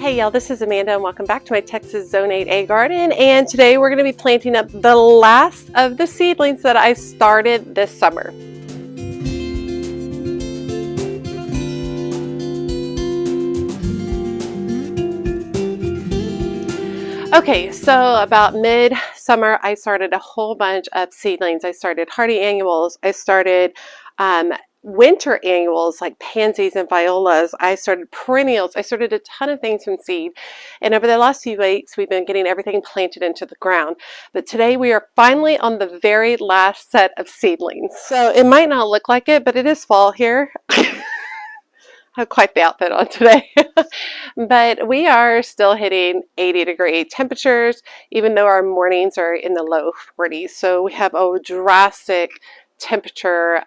Hey y'all, this is Amanda and welcome back to my Texas Zone 8A garden, and today we're going to be planting up the last of the seedlings that I started this summer. Okay, so about mid-summer I started a whole bunch of seedlings. I started hardy annuals, I started winter annuals like pansies and violas. I started perennials. I started a ton of things from seed. And over the last few weeks, we've been getting everything planted into the ground. But today we are finally on the very last set of seedlings. So it might not look like it, but it is fall here. I have quite the outfit on today. But we are still hitting 80-degree temperatures, even though our mornings are in the low 40s. So we have a drastic temperature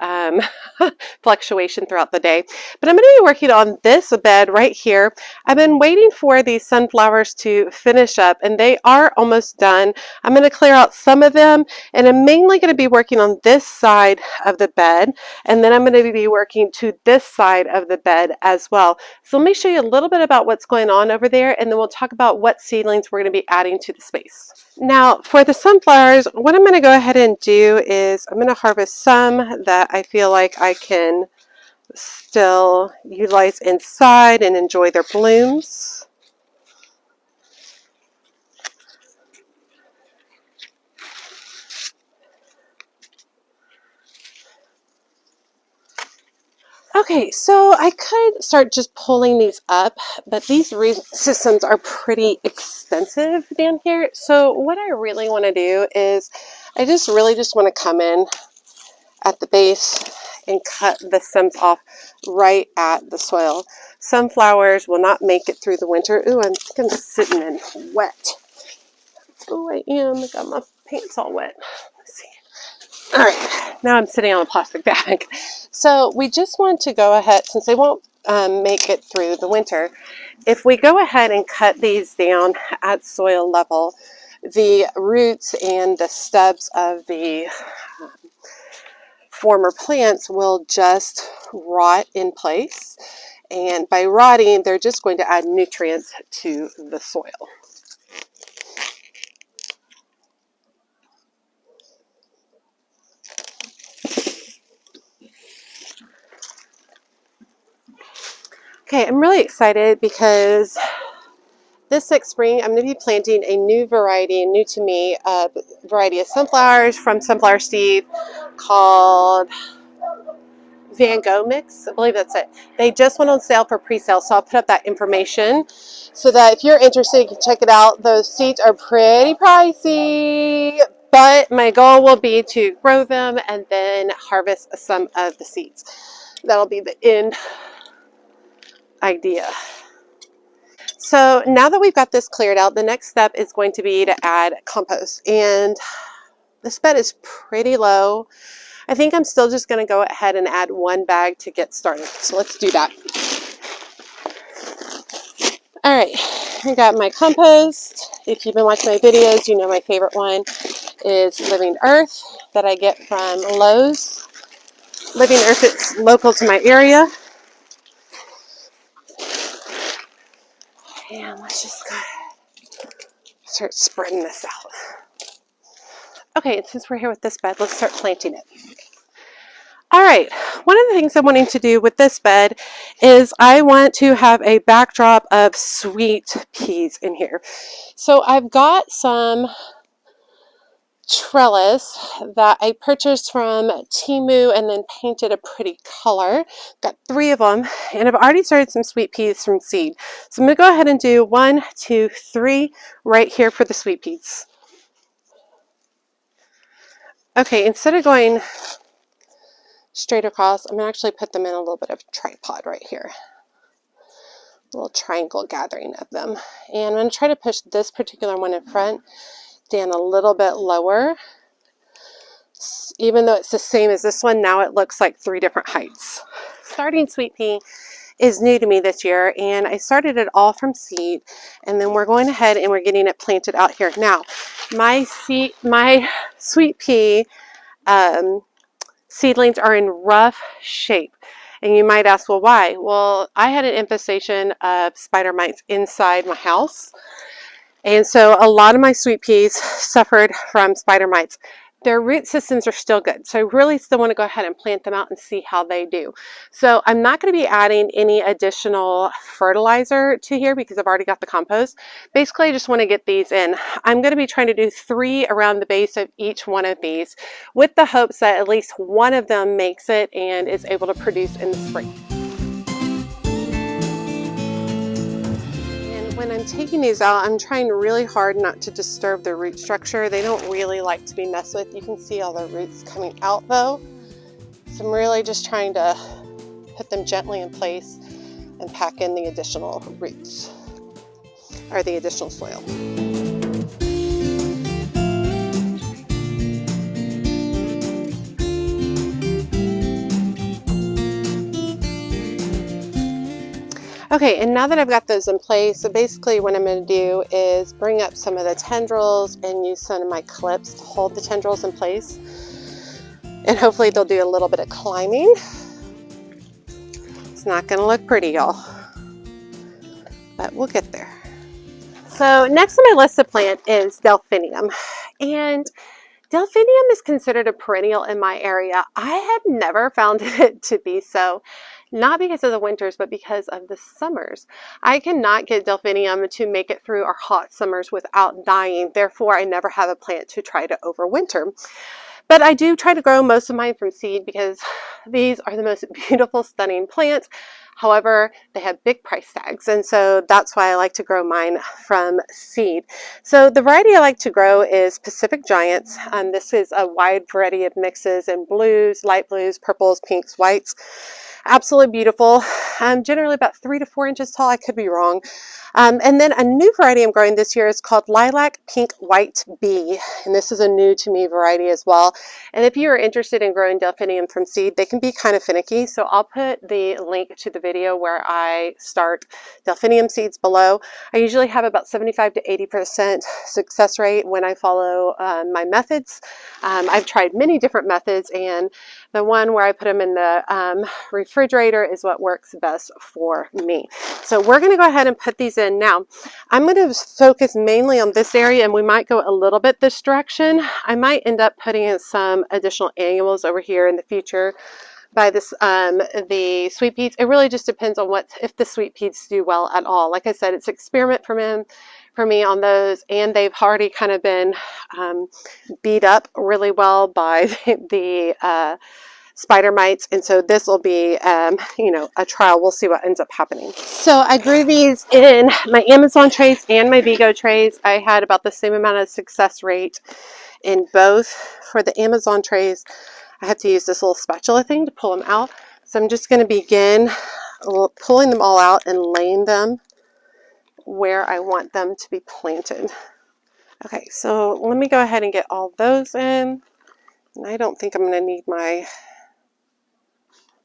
fluctuation throughout the day. But I'm going to be working on this bed right here. I've been waiting for these sunflowers to finish up, and they are almost done. I'm going to clear out some of them, and I'm mainly going to be working on this side of the bed, and then I'm going to be working to this side of the bed as well. So let me show you a little bit about what's going on over there, and then we'll talk about what seedlings we're going to be adding to the space. Now for the sunflowers, what I'm going to go ahead and do is I'm going to harvest some that I feel like I can still utilize inside and enjoy their blooms. Okay, so I could start just pulling these up, but these root systems are pretty extensive down here. So what I really want to do is I really just want to come in at the base and cut the stems off right at the soil. Sunflowers will not make it through the winter. Ooh, I think I'm sitting in wet. Oh, I am. I got my pants all wet. Let's see. All right, now I'm sitting on a plastic bag. So we just want to go ahead, since they won't make it through the winter, if we go ahead and cut these down at soil level, the roots and the stubs of the former plants will just rot in place. And by rotting, they're just going to add nutrients to the soil. Okay, I'm really excited because this next spring I'm going to be planting a new variety, new to me, variety of sunflowers from Sunflower Seed called Van Gogh Mix. I believe that's it. They just went on sale for pre-sale, so I'll put up that information so that if you're interested, you can check it out. Those seeds are pretty pricey, but my goal will be to grow them and then harvest some of the seeds. That'll be the end idea. So now that we've got this cleared out, the next step is going to be to add compost. And this bed is pretty low. I think I'm still just going to go ahead and add one bag to get started. So let's do that. All right, I got my compost. If you've been watching my videos, you know my favorite one is Living Earth that I get from Lowe's. Living Earth is local to my area. And let's just go start spreading this out. Okay, and since we're here with this bed, let's start planting it. All right, one of the things I'm wanting to do with this bed is I want to have a backdrop of sweet peas in here. So I've got some trellis that I purchased from Temu and then painted a pretty color. Got 3 of them, and I've already started some sweet peas from seed. So I'm going to go ahead and do 1, 2, 3 right here for the sweet peas. Okay, instead of going straight across, I'm going to actually put them in a little bit of a tripod right here. A little triangle gathering of them. And I'm going to try to push this particular one in front down a little bit lower. Even though it's the same as this one, now it looks like 3 different heights. Starting sweet pea is new to me this year, and I started it all from seed, and then we're going ahead and we're getting it planted out here. Now, my sweet pea seedlings are in rough shape, And you might ask, well, why? Well, I had an infestation of spider mites inside my house. And so a lot of my sweet peas suffered from spider mites. Their root systems are still good, so I really still want to go ahead and plant them out and see how they do. So I'm not going to be adding any additional fertilizer to here because I've already got the compost. Basically, I just want to get these in. I'm going to be trying to do 3 around the base of each one of these with the hopes that at least one of them makes it and is able to produce in the spring. When I'm taking these out, I'm trying really hard not to disturb the root structure. They don't really like to be messed with. You can see all the roots coming out though. So I'm really just trying to put them gently in place and pack in the additional roots or the additional soil. Okay, and now that I've got those in place, so basically what I'm going to do is bring up some of the tendrils and use some of my clips to hold the tendrils in place. And hopefully they'll do a little bit of climbing. It's not going to look pretty, y'all, but we'll get there. So next on my list to plant is Delphinium. And Delphinium is considered a perennial in my area. I had never found it to be so, not because of the winters, but because of the summers. I cannot get Delphinium to make it through our hot summers without dying. Therefore, I never have a plant to try to overwinter. But I do try to grow most of mine from seed because these are the most beautiful, stunning plants. However, they have big price tags, and so that's why I like to grow mine from seed. So the variety I like to grow is Pacific Giants. This is a wide variety of mixes in blues, light blues, purples, pinks, whites. Absolutely beautiful. Generally about 3 to 4 inches tall. I could be wrong. And then a new variety I'm growing this year is called Lilac Pink White Bee. And this is a new to me variety as well. And if you are interested in growing Delphinium from seed, they can be kind of finicky. So I'll put the link to the video where I start Delphinium seeds below. I usually have about 75 to 80% success rate when I follow my methods. I've tried many different methods, and the one where I put them in the refrigerator is what works best for me. So we're going to go ahead and put these in now. I'm going to focus mainly on this area, and we might go a little bit this direction. I might end up putting in some additional annuals over here in the future by this the sweet peas. It really just depends on if the sweet peas do well at all. Like I said, it's an experiment for me on those, and they've already kind of been beat up really well by the spider mites, and so this will be a trial. We'll see what ends up happening. So I grew these in my Amazon trays and my Vigo trays. I had about the same amount of success rate in both. For the Amazon trays, I have to use this little spatula thing to pull them out. So I'm just going to begin pulling them all out and laying them where I want them to be planted. Okay, so let me go ahead and get all those in. And I don't think I'm going to need my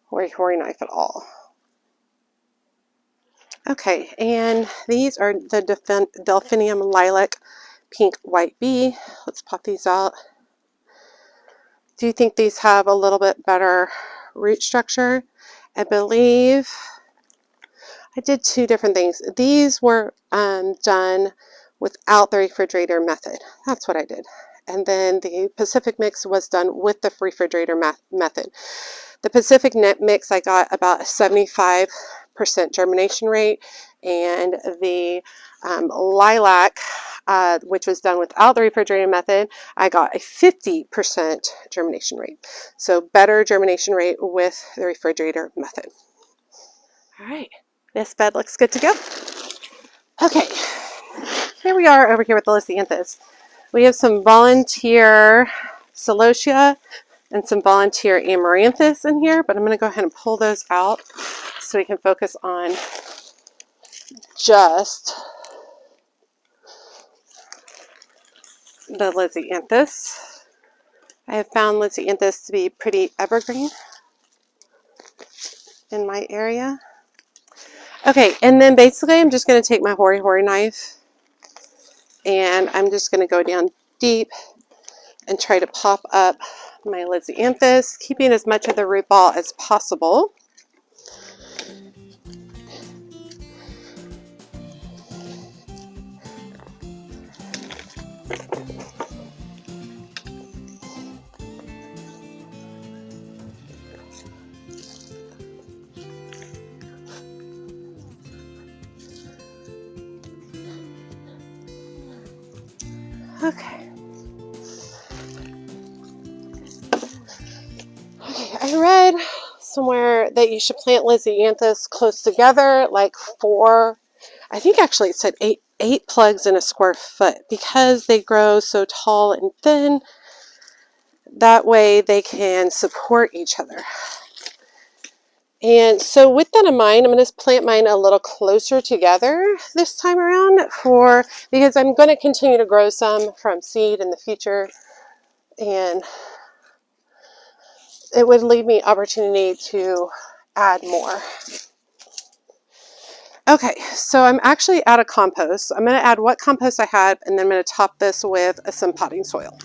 hori knife at all. Okay, and these are the Delphinium Lilac Pink White Bee. Let's pop these out. Do you think these have a little bit better root structure? I believe I did 2 different things. These were done without the refrigerator method. That's what I did. And then the Pacific mix was done with the refrigerator method. The Pacific net mix, I got about a 75% germination rate, and the lilac, which was done without the refrigerator method, I got a 50% germination rate. So better germination rate with the refrigerator method. All right, this bed looks good to go. Okay, here we are over here with the Lisianthus. We have some volunteer celosia and some volunteer amaranthus in here, but I'm going to go ahead and pull those out so we can focus on just the Lisianthus. I have found Lisianthus to be pretty evergreen in my area. Okay, and then basically I'm just going to take my hori knife and I'm just going to go down deep and try to pop up my Lisianthus, keeping as much of the root ball as possible. Okay. Okay, I read somewhere that you should plant Lisianthus close together, like 4, I think actually it said eight plugs in a square foot, because they grow so tall and thin. That way they can support each other. And so with that in mind, I'm going to plant mine a little closer together this time around, because I'm going to continue to grow some from seed in the future, and it would leave me opportunity to add more. Okay, so I'm actually out of compost. I'm going to add what compost I had, and then I'm going to top this with some potting soil.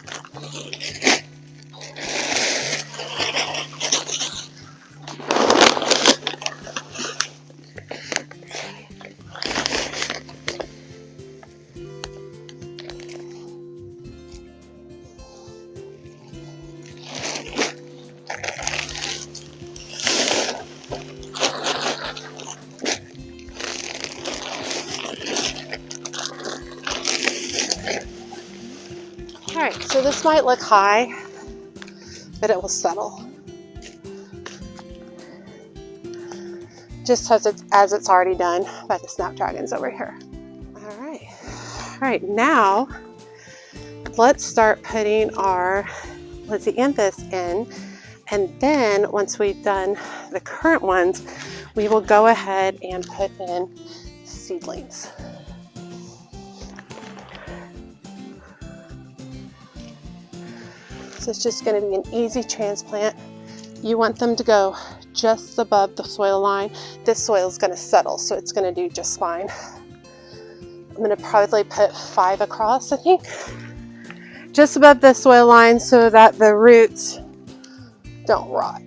Alright, so this might look high, but it will settle. Just as it's already done by the snapdragons over here. Alright, now let's start putting our Lisianthus in, and then once we've done the current ones, we will go ahead and put in seedlings. So it's just going to be an easy transplant. You want them to go just above the soil line. This soil is going to settle, so it's going to do just fine. I'm going to probably put 5 across, I think, just above the soil line so that the roots don't rot.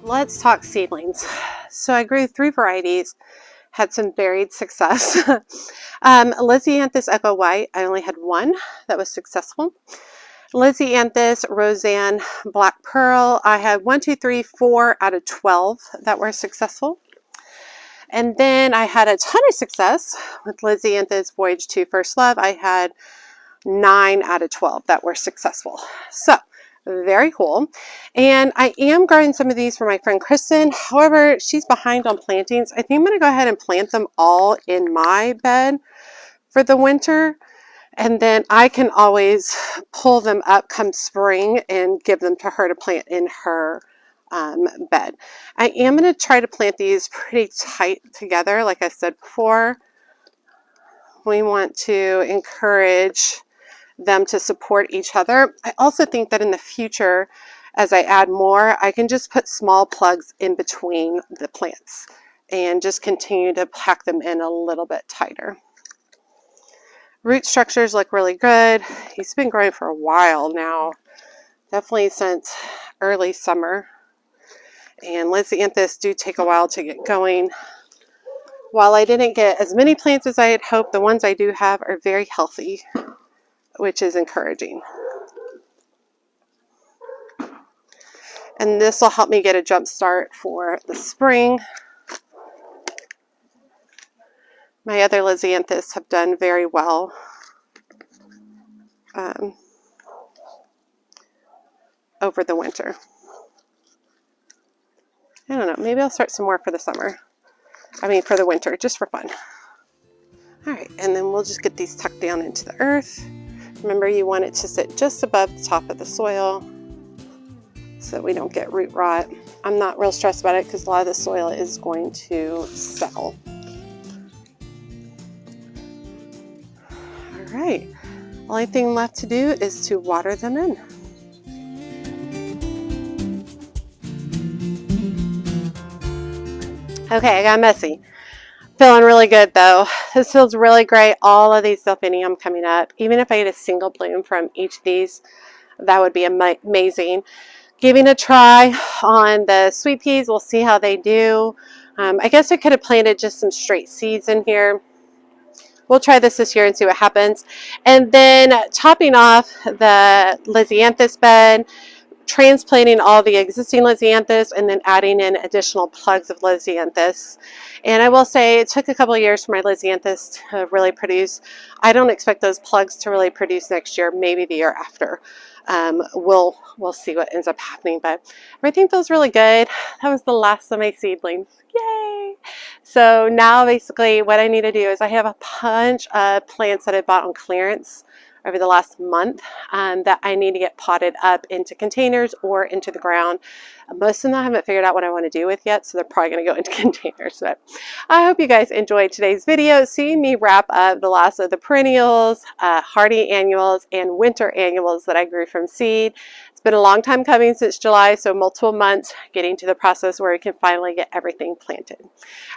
Let's talk seedlings. So I grew 3 varieties, had some varied success. Lisianthus Echo White, I only had 1 that was successful. Lisianthus Roseanne Black Pearl, I had 1, 2, 3, 4 out of 12 that were successful. And then I had a ton of success with Lisianthus Voyage to First Love. I had 9 out of 12 that were successful. So very cool. And I am growing some of these for my friend Kristen. However, she's behind on plantings. I think I'm going to go ahead and plant them all in my bed for the winter. And then I can always pull them up come spring and give them to her to plant in her bed. I am going to try to plant these pretty tight together. Like I said before, we want to encourage them to support each other. I also think that in the future, as I add more, I can just put small plugs in between the plants and just continue to pack them in a little bit tighter. Root structures look really good. He's been growing for a while now, definitely since early summer. And Lisianthus do take a while to get going. While I didn't get as many plants as I had hoped, the ones I do have are very healthy, which is encouraging. And this will help me get a jump start for the spring. My other Lisianthus have done very well. Over the winter. I don't know, maybe I'll start some more for the summer. I mean for the winter, just for fun. Alright, and then we'll just get these tucked down into the earth. Remember, you want it to sit just above the top of the soil so that we don't get root rot. I'm not real stressed about it because a lot of the soil is going to settle. Alright, only thing left to do is to water them in. Okay, I got messy. Feeling really good though. This feels really great. All of these Delphinium coming up. Even if I get a single bloom from each of these, that would be amazing. Giving a try on the sweet peas. We'll see how they do. I guess I could have planted just some straight seeds in here. We'll try this year and see what happens. And then topping off the Lisianthus bed, transplanting all the existing Lisianthus and then adding in additional plugs of Lisianthus. And I will say it took a couple of years for my Lisianthus to really produce. I don't expect those plugs to really produce next year, maybe the year after. We'll see what ends up happening, but everything feels really good. That was the last of my seedlings. Yay! So now basically what I need to do is I have a bunch of plants that I bought on clearance over the last month that I need to get potted up into containers or into the ground. Most of them I haven't figured out what I want to do with yet, so they're probably going to go into containers. But I hope you guys enjoyed today's video, seeing me wrap up the last of the perennials, hardy annuals, and winter annuals that I grew from seed. It's been a long time coming, since July, so multiple months getting to the process where we can finally get everything planted.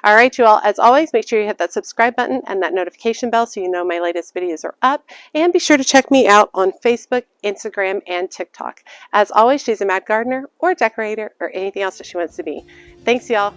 All right, you all, as always, make sure you hit that subscribe button and that notification bell so you know my latest videos are up. And be sure to check me out on Facebook, Instagram, and TikTok. As always, she's a mad gardener or decorator or anything else that she wants to be. Thanks, y'all.